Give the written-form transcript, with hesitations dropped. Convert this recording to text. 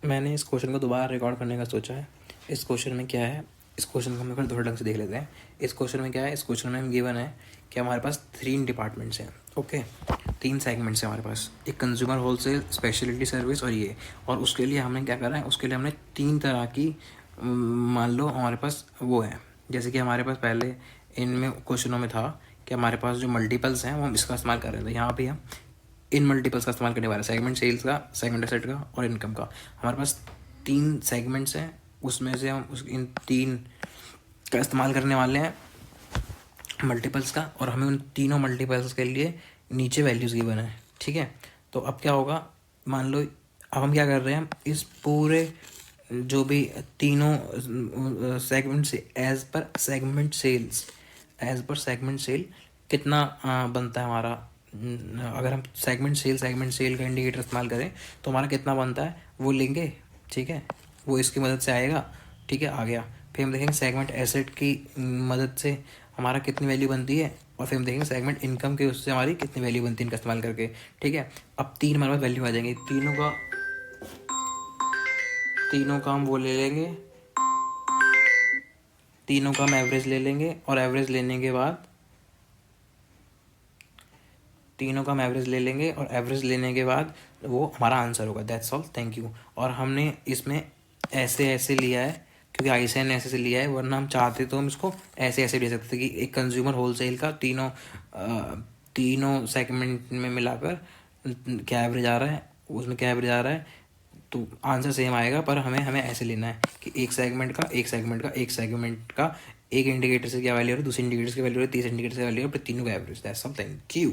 मैंने इस क्वेश्चन को दोबारा रिकॉर्ड करने का सोचा है। इस क्वेश्चन में क्या है, इस क्वेश्चन को हम एक बार थोड़ा ढंग से देख लेते हैं। इस क्वेश्चन में क्या है, इस क्वेश्चन में हम गिवन है कि हमारे पास 3 डिपार्टमेंट्स हैं। ओके, 3 सेगमेंट्स हैं हमारे पास, एक कंज्यूमर होलसेल, स्पेशलिटी सर्विस और ये। और उसके लिए हमने क्या करा है, उसके लिए हमने 3 तरह की, मान लो हमारे पास वो है, जैसे कि हमारे पास पहले इनमें क्वेश्चनों में था कि हमारे पास जो मल्टीपल्स हैं वो हम इसका इस्तेमाल कर रहे थे। यहाँ पे हम इन मल्टीपल्स का इस्तेमाल करने वाले, सेगमेंट सेल्स का, सेगमेंट एसेट का और इनकम का। हमारे पास 3 सेगमेंट्स हैं, उसमें से हम इन 3 का इस्तेमाल करने वाले हैं मल्टीपल्स का, और हमें उन तीनों मल्टीपल्स के लिए नीचे वैल्यूज़ गिवन है। ठीक है, तो अब क्या होगा, मान लो अब हम क्या कर रहे हैं, इस पूरे जो भी तीनों सेगमेंट से एज पर सेगमेंट सेल कितना बनता है हमारा, अगर हम सेगमेंट सेल का इंडिकेटर इस्तेमाल करें तो हमारा कितना बनता है वो लेंगे। ठीक है, वो इसकी मदद से आएगा। ठीक है, आ गया। फिर हम देखेंगे सेगमेंट एसेट की मदद से हमारा कितनी वैल्यू बनती है, और फिर हम देखेंगे सेगमेंट इनकम के उससे हमारी कितनी वैल्यू बनती है इनका इस्तेमाल करके। ठीक है, अब 3 हमारे पास वैल्यू आ जाएंगे, तीनों का हम वो ले लेंगे, तीनों का हम एवरेज ले लेंगे, और एवरेज लेने के बाद वो हमारा आंसर होगा। That's all, thank you. और हमने इसमें ऐसे लिया है क्योंकि आईसीएन ने ऐसे लिया है, वरना हम चाहते तो हम इसको ऐसे ले सकते थे कि एक कंज्यूमर होलसेल का तीनों सेगमेंट में मिलाकर क्या एवरेज आ रहा है, उसमें क्या एवरेज आ रहा है, तो आंसर सेम आएगा। पर हमें ऐसे लेना है कि एक सेगमेंट का एक इंडिकेटर से क्या वैल्यू हो रही है, दूसरे इंडिकेटर की वैल्यू हो रही है, तीसरे इंडिकेटर से वैल्यू हो रही है, तीनों का average. That's all, thank you.